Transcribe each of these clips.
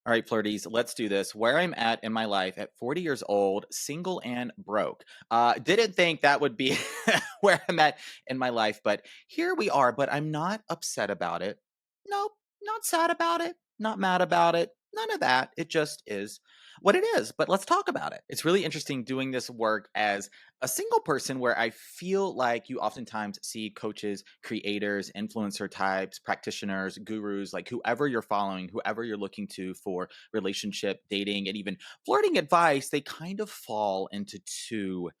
All right, flirties, let's do this. Where I'm at in my life at 40 years old, single and broke. Didn't think that would be where I'm at in my life, but here we are. But I'm not upset about it. Nope, not sad about it, not mad about it. None of that. It just is what it is. But let's talk about it. It's really interesting doing this work as a single person where I feel like you oftentimes see coaches, creators, influencer types, practitioners, gurus, like whoever you're following, whoever you're looking to for relationship, dating, and even flirting advice, they kind of fall into two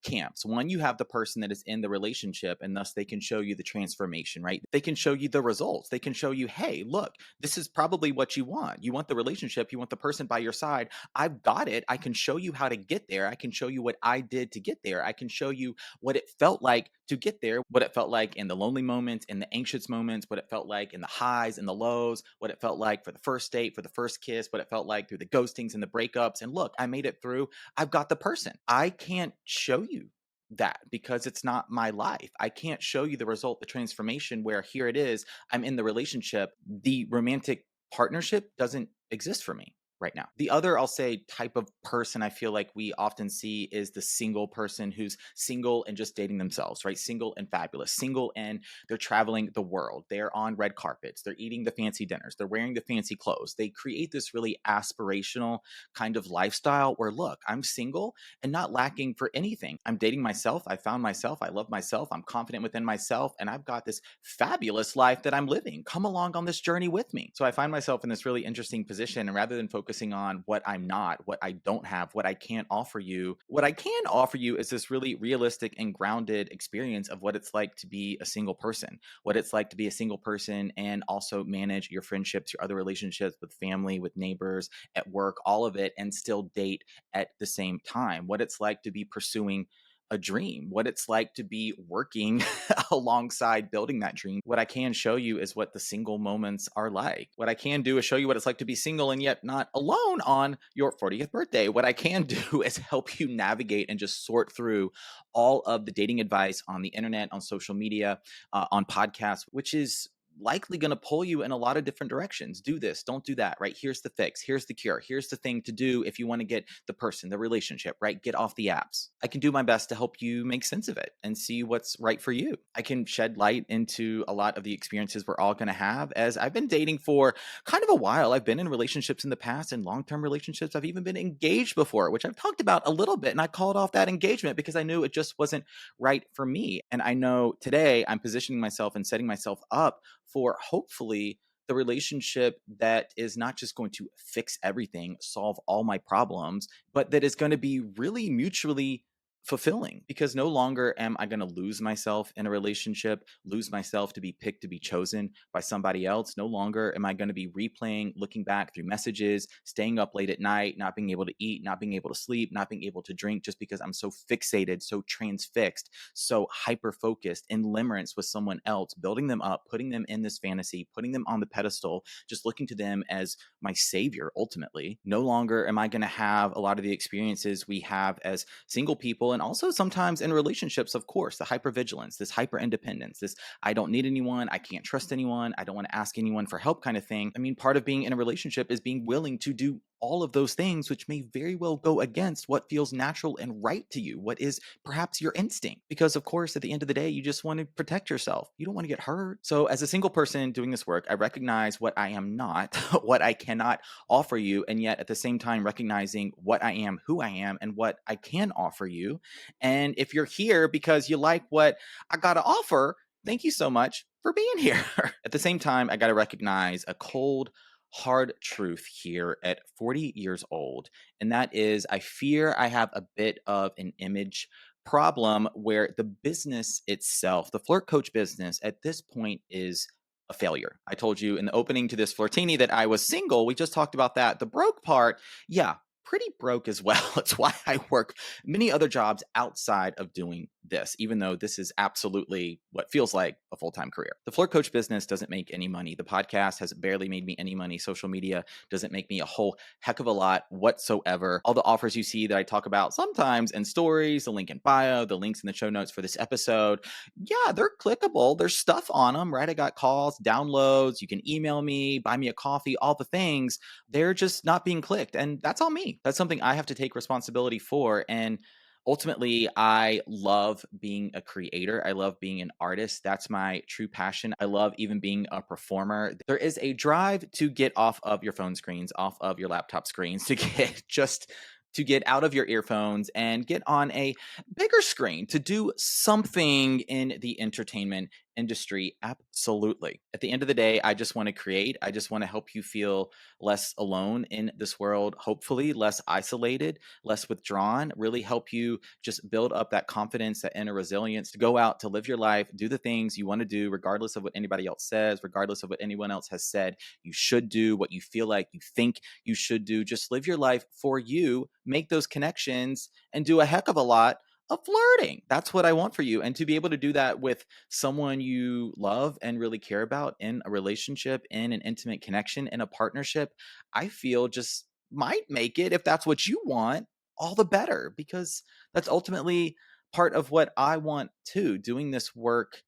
camps. One, you have the person that is in the relationship and thus they can show you the transformation, right? They can show you the results. They can show you, hey, look, this is probably what you want. You want the relationship, you want the person by your side. I've got it. I can show you how to get there. I can show you what I did to get there. I can show you what it felt like to get there, what it felt like in the lonely moments, in the anxious moments, what it felt like in the highs and the lows, what it felt like for the first date, for the first kiss, what it felt like through the ghostings and the breakups. And look, I made it through. I've got the person. I can't show you that because it's not my life. I can't show you the result, the transformation where here it is, I'm in the relationship. The romantic partnership doesn't exist for me right now. The other, I'll say, type of person I feel like we often see is the single person who's single and just dating themselves, right? Single and fabulous, single and they're traveling the world. They're on red carpets. They're eating the fancy dinners. They're wearing the fancy clothes. They create this really aspirational kind of lifestyle where, look, I'm single and not lacking for anything. I'm dating myself. I found myself. I love myself. I'm confident within myself. And I've got this fabulous life that I'm living. Come along on this journey with me. So I find myself in this really interesting position. And rather than focusing on what I'm not, what I don't have, what I can't offer you, what I can offer you is this really realistic and grounded experience of what it's like to be a single person, what it's like to be a single person and also manage your friendships, your other relationships with family, with neighbors, at work, all of it, and still date at the same time, what it's like to be pursuing a dream, what it's like to be working alongside building that dream. What I can show you is what the single moments are like. What I can do is show you what it's like to be single and yet not alone on your 40th birthday. What I can do is help you navigate and just sort through all of the dating advice on the internet, on social media, on podcasts, which is likely going to pull you in a lot of different directions. Do this, don't do that, right? Here's the fix, here's the cure, here's the thing to do if you want to get the person, the relationship, right? Get off the apps. I can do my best to help you make sense of it and see what's right for you. I can shed light into a lot of the experiences we're all going to have as I've been dating for kind of a while. I've been in relationships in the past and long-term relationships. I've even been engaged before, which I've talked about a little bit. And I called off that engagement because I knew it just wasn't right for me. And I know today I'm positioning myself and setting myself up for hopefully the relationship that is not just going to fix everything, solve all my problems, but that is going to be really mutually fulfilling because no longer am I going to lose myself in a relationship, lose myself to be picked, to be chosen by somebody else. No longer am I going to be replaying, looking back through messages, staying up late at night, not being able to eat, not being able to sleep, not being able to drink just because I'm so fixated, so transfixed, so hyper focused in limerence with someone else, building them up, putting them in this fantasy, putting them on the pedestal, just looking to them as my savior ultimately. No longer am I going to have a lot of the experiences we have as single people and also sometimes in relationships, of course, the hypervigilance, this hyper independence, this I don't need anyone, I can't trust anyone, I don't want to ask anyone for help kind of thing. I mean, part of being in a relationship is being willing to do all of those things, which may very well go against what feels natural and right to you, what is perhaps your instinct. Because, of course, at the end of the day, you just want to protect yourself. You don't want to get hurt. So, as a single person doing this work, I recognize what I am not, what I cannot offer you, and yet at the same time, recognizing what I am, who I am, and what I can offer you. And if you're here because you like what I got to offer, thank you so much for being here. At the same time, I got to recognize a cold, hard truth here at 40 years old. And that is, I fear I have a bit of an image problem where the business itself, the flirt coach business at this point is a failure. I told you in the opening to this Flirtini that I was single. We just talked about that. The broke part, yeah, pretty broke as well. It's why I work many other jobs outside of doing this, even though this is absolutely what feels like a full-time career. The Flirt Coach business doesn't make any money. The podcast has barely made me any money. Social media doesn't make me a whole heck of a lot whatsoever. All the offers you see that I talk about sometimes in stories, the link in bio, the links in the show notes for this episode, yeah, they're clickable. There's stuff on them, right? I got calls, downloads. You can email me, buy me a coffee, all the things. They're just not being clicked. And that's on me. That's something I have to take responsibility for. And ultimately, I love being a creator. I love being an artist. That's my true passion. I love even being a performer. There is a drive to get off of your phone screens, off of your laptop screens, to get just to get out of your earphones and get on a bigger screen to do something in the entertainment industry. Absolutely. At the end of the day, I just want to create. I just want to help you feel less alone in this world, hopefully less isolated, less withdrawn, really help you just build up that confidence, that inner resilience to go out, to live your life, do the things you want to do, regardless of what anybody else says, regardless of what anyone else has said you should do, what you feel like you think you should do. Just live your life for you, make those connections, and do a heck of a lot of flirting. That's what I want for you. And to be able to do that with someone you love and really care about in a relationship, in an intimate connection, in a partnership, I feel just might make it, if that's what you want, all the better, because that's ultimately part of what I want too. Doing this work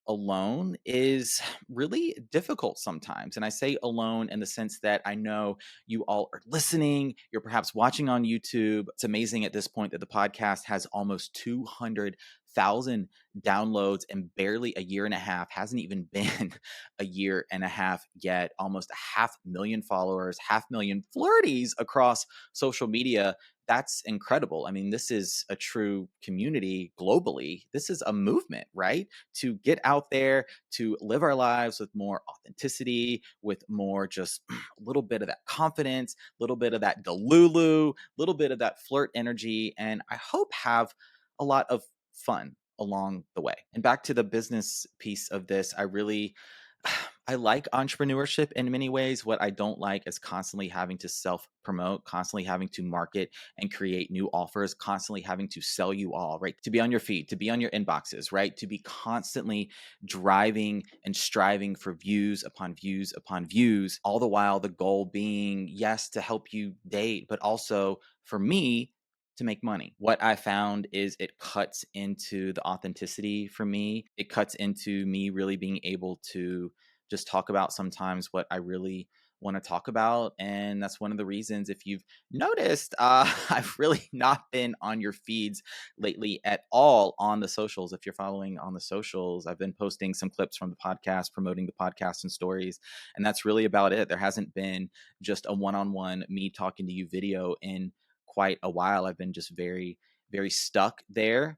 alone is really difficult sometimes. And I say alone in the sense that I know you all are listening, you're perhaps watching on YouTube. It's amazing at this point that the podcast has almost 200,000 downloads in barely a year and a half. Hasn't even been a year and a half yet. Almost a 500,000 followers, 500,000 flirties across social media. That's incredible. I mean, this is a true community globally. This is a movement, right? To get out there, to live our lives with more authenticity, with more just a little bit of that confidence, a little bit of that delulu, a little bit of that flirt energy, and I hope have a lot of fun along the way. And back to the business piece of this, I like entrepreneurship in many ways. What I don't like is constantly having to self promote, constantly having to market and create new offers, constantly having to sell you all, right? To be on your feet, to be on your inboxes, right? To be constantly driving and striving for views upon views upon views, all the while the goal being, yes, to help you date, but also for me, to make money. What I found is it cuts into the authenticity for me. It cuts into me really being able to just talk about sometimes what I really want to talk about. And that's one of the reasons, if you've noticed, I've really not been on your feeds lately at all on the socials. If you're following on the socials, I've been posting some clips from the podcast, promoting the podcast and stories. And that's really about it. There hasn't been just a one-on-one me talking to you video in quite a while. I've been just very, very stuck there,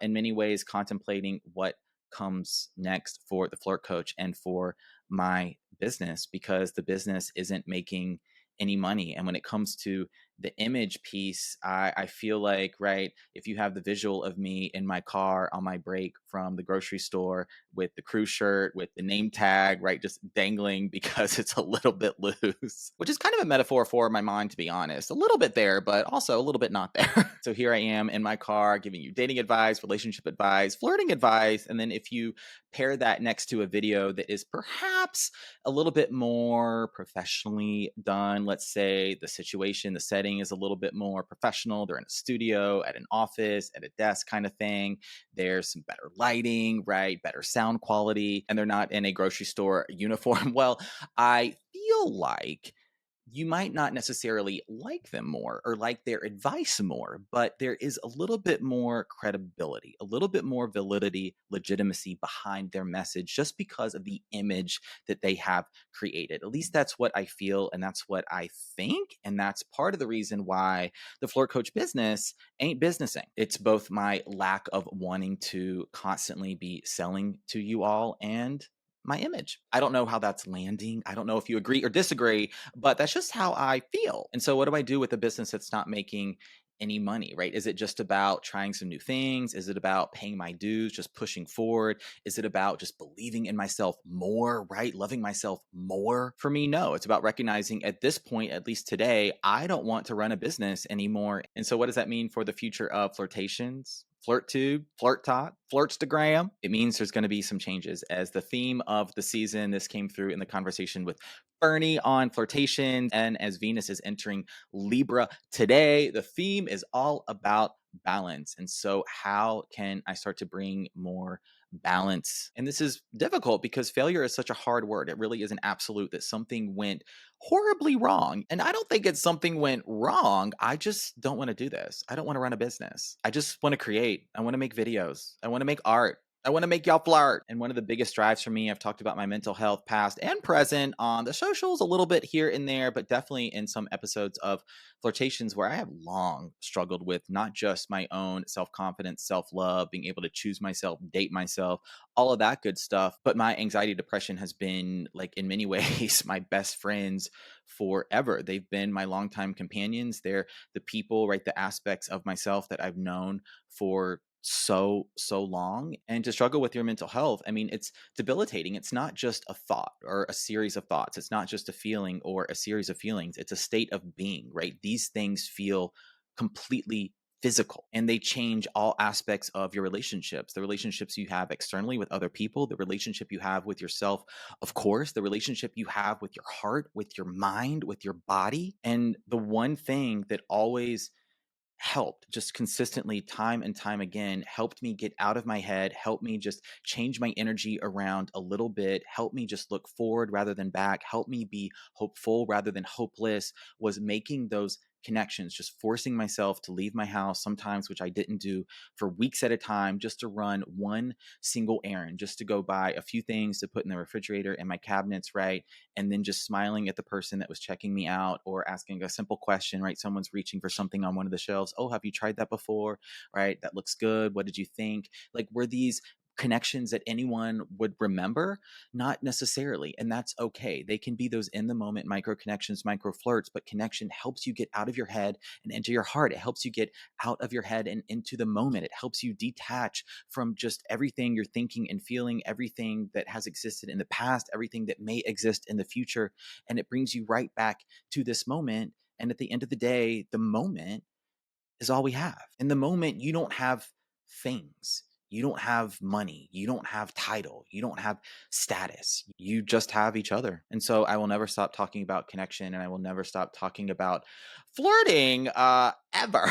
in many ways, contemplating what comes next for the Flirt Coach and for my business, because the business isn't making any money. And when it comes to the image piece, I feel like, right, if you have the visual of me in my car on my break from the grocery store with the crew shirt, with the name tag, right, just dangling because it's a little bit loose, which is kind of a metaphor for my mind, to be honest. A little bit there, but also a little bit not there. So here I am in my car giving you dating advice, relationship advice, flirting advice. And then if you pair that next to a video that is perhaps a little bit more professionally done, let's say the situation, the setting is a little bit more professional. They're in a studio, at an office, at a desk kind of thing. There's some better lighting, right? Better sound quality, and they're not in a grocery store uniform. Well, I feel like you might not necessarily like them more or like their advice more, but there is a little bit more credibility, a little bit more validity, legitimacy behind their message just because of the image that they have created. At least that's what I feel, and that's what I think. And that's part of the reason why the Flirt Coach business ain't businessing. It's both my lack of wanting to constantly be selling to you all and my image. I don't know how that's landing. I don't know if you agree or disagree, but that's just how I feel. And so what do I do with a business that's not making any money, right? Is it just about trying some new things? Is it about paying my dues, just pushing forward? Is it about just believing in myself more, right? Loving myself more? For me, no. It's about recognizing at this point, at least today, I don't want to run a business anymore. And so, what does that mean for the future of Flirtations? FlirtTube, FlirtTot, Flirtstagram. It means there's going to be some changes. As the theme of the season, this came through in the conversation with Bernie on Flirtations, and as Venus is entering Libra today, the theme is all about balance. And so, how can I start to bring more balance? And this is difficult because failure is such a hard word. It really is an absolute that something went horribly wrong. And I don't think it's something went wrong. I just don't want to do this. I don't want to run a business. I just want to create. I want to make videos. I want to make art. I want to make y'all flirt. And one of the biggest drives for me, I've talked about my mental health, past and present, on the socials a little bit here and there, but definitely in some episodes of Flirtations where I have long struggled with not just my own self confidence, self love, being able to choose myself, date myself, all of that good stuff. But my anxiety, depression has been, like, in many ways, my best friends forever. They've been my longtime companions. They're the people, right? The aspects of myself that I've known for so long. And to struggle with your mental health, I mean, it's debilitating. It's not just a thought or a series of thoughts. It's not just a feeling or a series of feelings. It's a state of being, right? These things feel completely physical, and they change all aspects of your relationships, the relationships you have externally with other people, the relationship you have with yourself, of course, the relationship you have with your heart, with your mind, with your body. And the one thing that always helped, just consistently, time and time again, helped me get out of my head, helped me just change my energy around a little bit, helped me just look forward rather than back, helped me be hopeful rather than hopeless, was making those connections, just forcing myself to leave my house sometimes, which I didn't do, for weeks at a time, just to run one single errand, just to go buy a few things to put in the refrigerator and my cabinets, right? And then just smiling at the person that was checking me out, or asking a simple question, right? Someone's reaching for something on one of the shelves. Oh, have you tried that before? Right? That looks good. What did you think? Like, were these connections that anyone would remember? Not necessarily. And that's okay. They can be those in the moment micro connections, micro flirts, but connection helps you get out of your head and into your heart. It helps you get out of your head and into the moment. It helps you detach from just everything you're thinking and feeling, everything that has existed in the past, everything that may exist in the future. And it brings you right back to this moment. And at the end of the day, the moment is all we have. In the moment, you don't have things. You don't have money. You don't have title. You don't have status. You just have each other. And so I will never stop talking about connection, and I will never stop talking about flirting ever.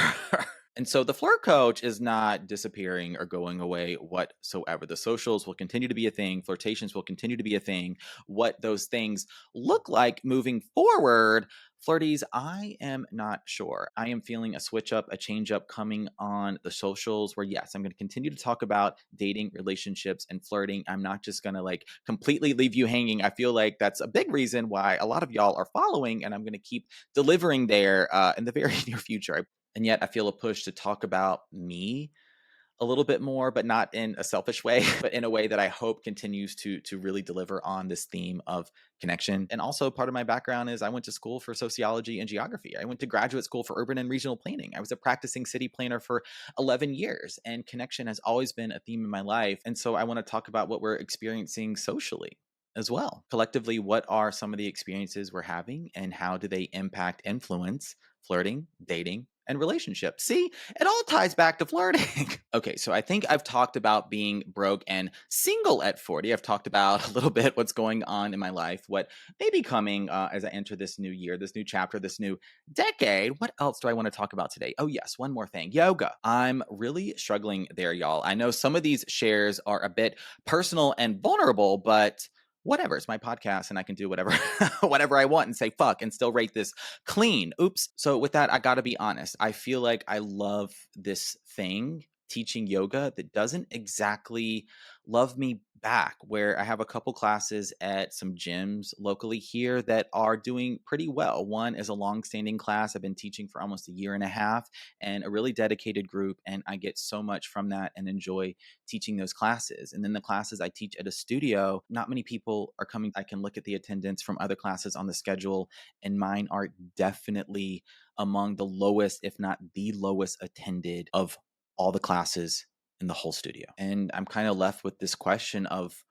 And so the flirt coach is not disappearing or going away whatsoever. The socials will continue to be a thing. Flirtations will continue to be a thing. What those things look like moving forward, Flirties, I am not sure. I am feeling a switch up, a change up coming on the socials where, yes, I'm going to continue to talk about dating, relationships, and flirting. I'm not just going to, like, completely leave you hanging. I feel like that's a big reason why a lot of y'all are following, and I'm going to keep delivering there in the very near future. And yet I feel a push to talk about me a little bit more, but not in a selfish way, but in a way that I hope continues to really deliver on this theme of connection. And also, part of my background is I went to school for sociology and geography. I went to graduate school for urban and regional planning. I was a practicing city planner for 11 years, and connection has always been a theme in my life. And so I want to talk about what we're experiencing socially as well. Collectively, what are some of the experiences we're having, and how do they impact, influence flirting, dating, and relationships? See, it all ties back to flirting. Okay, so I think I've talked about being broke and single at 40. I've talked about a little bit what's going on in my life, what may be coming as I enter this new year, this new chapter, this new decade. What else do I want to talk about today? Oh, yes, one more thing: yoga. I'm really struggling there, y'all. I know some of these shares are a bit personal and vulnerable, but whatever. It's my podcast, and I can do whatever whatever I want and say fuck and still rate this clean. Oops. So with that, I got to be honest. I feel like I love this thing, teaching yoga, that doesn't exactly love me back where I have a couple classes at some gyms locally here that are doing pretty well. One is a long-standing class I've been teaching for almost a year and a half, and a really dedicated group, and I get so much from that and enjoy teaching those classes. And then the classes I teach at a studio, not many people are coming. I can look at the attendance from other classes on the schedule, and mine are definitely among the lowest, if not the lowest attended of all the classes in the whole studio. And I'm kind of left with this question of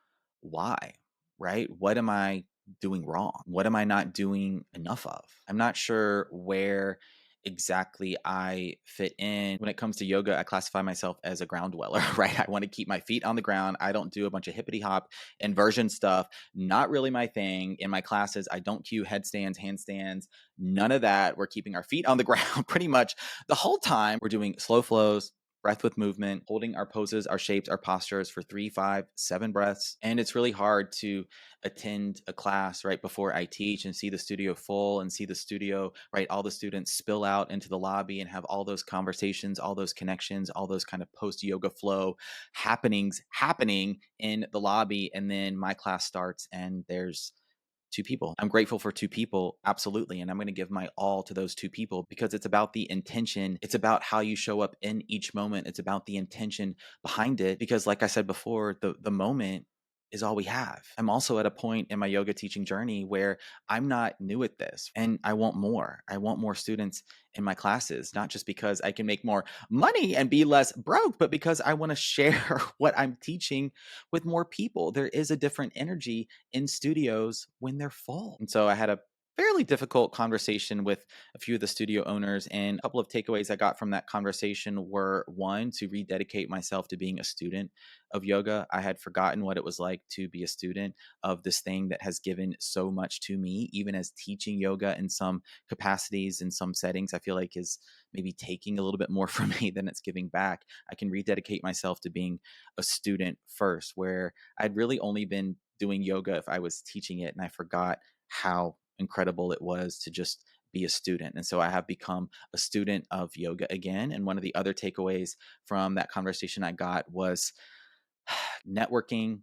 why, right? What am I doing wrong? What am I not doing enough of? I'm not sure where exactly I fit in. When it comes to yoga, I classify myself as a ground dweller, right? I want to keep my feet on the ground. I don't do a bunch of hippity hop inversion stuff. Not really my thing. In my classes, I don't cue headstands, handstands, none of that. We're keeping our feet on the ground pretty much the whole time. We're doing slow flows, breath with movement, holding our poses, our shapes, our postures for 3, 5, 7 breaths. And it's really hard to attend a class right before I teach and see the studio full and see the studio, right? All the students spill out into the lobby and have all those conversations, all those connections, all those kind of post yoga flow happenings happening in the lobby. And then my class starts and there's two people. I'm grateful for two people, absolutely. And I'm going to give my all to those two people because it's about the intention. It's about how you show up in each moment. It's about the intention behind it. Because, like I said before, the moment is all we have. I'm also at a point in my yoga teaching journey where I'm not new at this and I want more. I want more students in my classes, not just because I can make more money and be less broke, but because I want to share what I'm teaching with more people. There is a different energy in studios when they're full. And so I had a fairly difficult conversation with a few of the studio owners. And a couple of takeaways I got from that conversation were one, to rededicate myself to being a student of yoga. I had forgotten what it was like to be a student of this thing that has given so much to me, even as teaching yoga in some capacities, in some settings, I feel like is maybe taking a little bit more from me than it's giving back. I can rededicate myself to being a student first, where I'd really only been doing yoga if I was teaching it, and I forgot how incredible it was to just be a student. And so I have become a student of yoga again. And one of the other takeaways from that conversation I got was networking,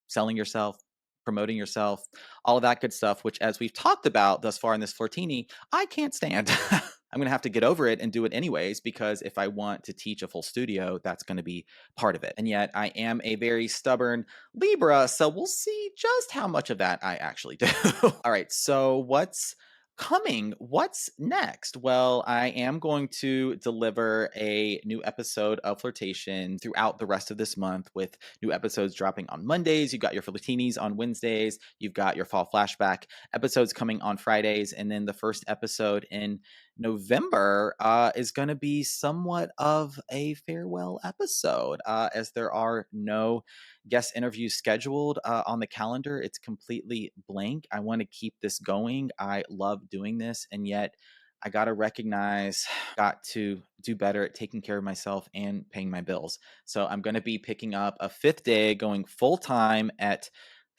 selling yourself, promoting yourself, all of that good stuff, which, as we've talked about thus far in this Flirtini, I can't stand. I'm going to have to get over it and do it anyways, because if I want to teach a full studio, that's going to be part of it. And yet I am a very stubborn Libra, so we'll see just how much of that I actually do. All right, so what's coming? What's next? Well, I am going to deliver a new episode of Flirtation throughout the rest of this month, with new episodes dropping on Mondays. You've got your Flirtinis on Wednesdays. You've got your fall flashback episodes coming on Fridays. And then the first episode in November is going to be somewhat of a farewell episode, as there are no guest interviews scheduled on the calendar. It's completely blank. I want to keep this going. I love doing this, and yet I got to recognize, got to do better at taking care of myself and paying my bills. So I'm going to be picking up a fifth day, going full time at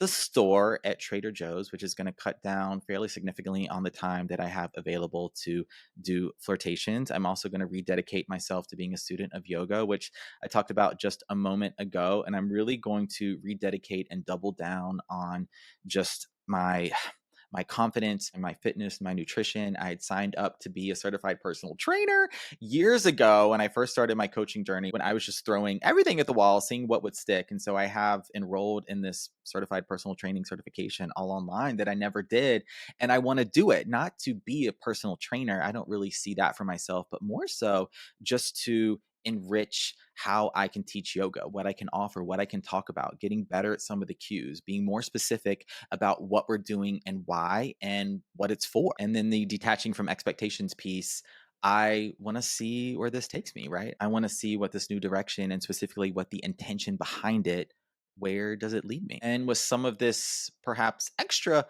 the store at Trader Joe's, which is going to cut down fairly significantly on the time that I have available to do Flirtations. I'm also going to rededicate myself to being a student of yoga, which I talked about just a moment ago. And I'm really going to rededicate and double down on just my confidence and my fitness, my nutrition. I had signed up to be a certified personal trainer years ago when I first started my coaching journey, when I was just throwing everything at the wall, seeing what would stick. And so I have enrolled in this certified personal training certification all online that I never did. And I want to do it, not to be a personal trainer. I don't really see that for myself, but more so just to enrich how I can teach yoga, what I can offer, what I can talk about, getting better at some of the cues, being more specific about what we're doing and why and what it's for. And then the detaching from expectations piece, I want to see where this takes me, right? I want to see what this new direction, and specifically what the intention behind it, where does it lead me? And with some of this perhaps extra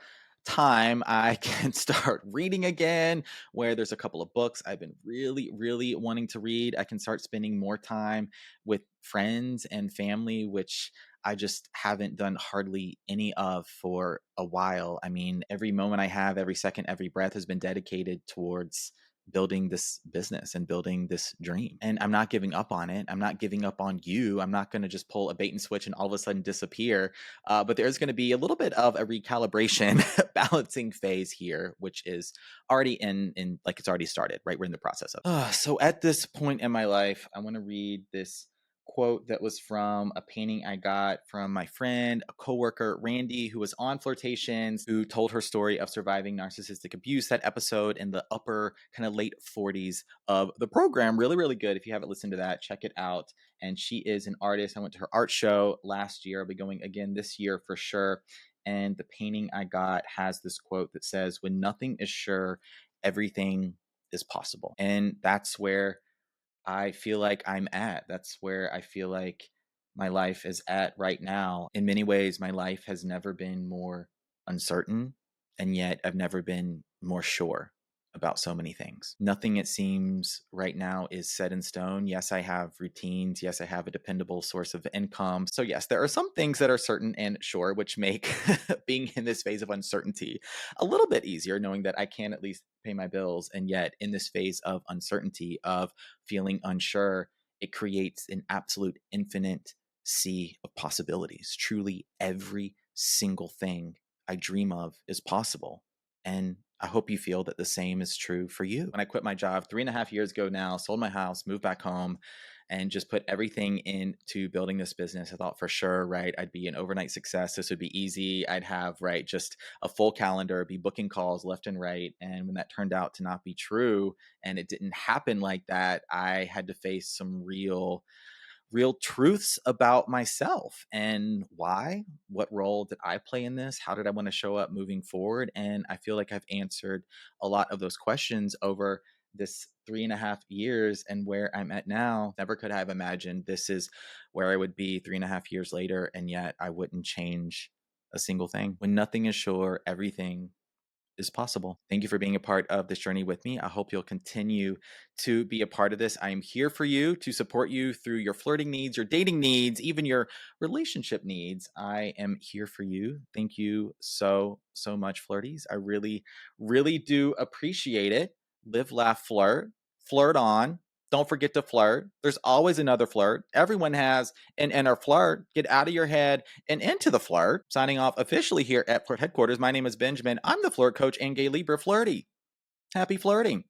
time, I can start reading again, where there's a couple of books I've been really, really wanting to read. I can start spending more time with friends and family, which I just haven't done hardly any of for a while. I mean, every moment I have, every second, every breath has been dedicated towards building this business and building this dream. And I'm not giving up on it. I'm not giving up on you. I'm not going to just pull a bait and switch and all of a sudden disappear. But there's going to be a little bit of a recalibration balancing phase here, which is already in like it's already started, right? We're in the process of. So at this point in my life, I want to read this quote that was from a painting I got from my friend, a coworker, Randy, who was on Flirtations, who told her story of surviving narcissistic abuse. That episode in the upper kind of late 40s of the program. Really, really good. If you haven't listened to that, check it out. And she is an artist. I went to her art show last year. I'll be going again this year for sure. And the painting I got has this quote that says, "When nothing is sure, everything is possible." And that's where I feel like I'm at. That's where I feel like my life is at right now. In many ways, my life has never been more uncertain, and yet I've never been more sure about so many things. Nothing, it seems, right now is set in stone. Yes, I have routines. Yes, I have a dependable source of income. So, yes, there are some things that are certain and sure, which make being in this phase of uncertainty a little bit easier, knowing that I can at least pay my bills. And yet, in this phase of uncertainty, of feeling unsure, it creates an absolute infinite sea of possibilities. Truly, every single thing I dream of is possible. And I hope you feel that the same is true for you. When I quit my job 3.5 years ago now, sold my house, moved back home, and just put everything into building this business, I thought for sure, right, I'd be an overnight success. This would be easy. I'd have, right, just a full calendar, be booking calls left and right. And when that turned out to not be true and it didn't happen like that, I had to face some real truths about myself and why, what role did I play in this? How did I want to show up moving forward? And I feel like I've answered a lot of those questions over this 3.5 years, and where I'm at now. Never could have imagined this is where I would be 3.5 years later. And yet I wouldn't change a single thing. When nothing is sure, everything is possible. Thank you for being a part of this journey with me. I hope you'll continue to be a part of this. I am here for you to support you through your flirting needs, your dating needs, even your relationship needs. I am here for you. Thank you so, so much, Flirties. I really, really do appreciate it. Live, laugh, flirt, flirt on. Don't forget to flirt. There's always another flirt. Everyone has an inner flirt. Get out of your head and into the flirt. Signing off officially here at Flirt Headquarters. My name is Benjamin. I'm the flirt coach and gay Libra flirty. Happy flirting.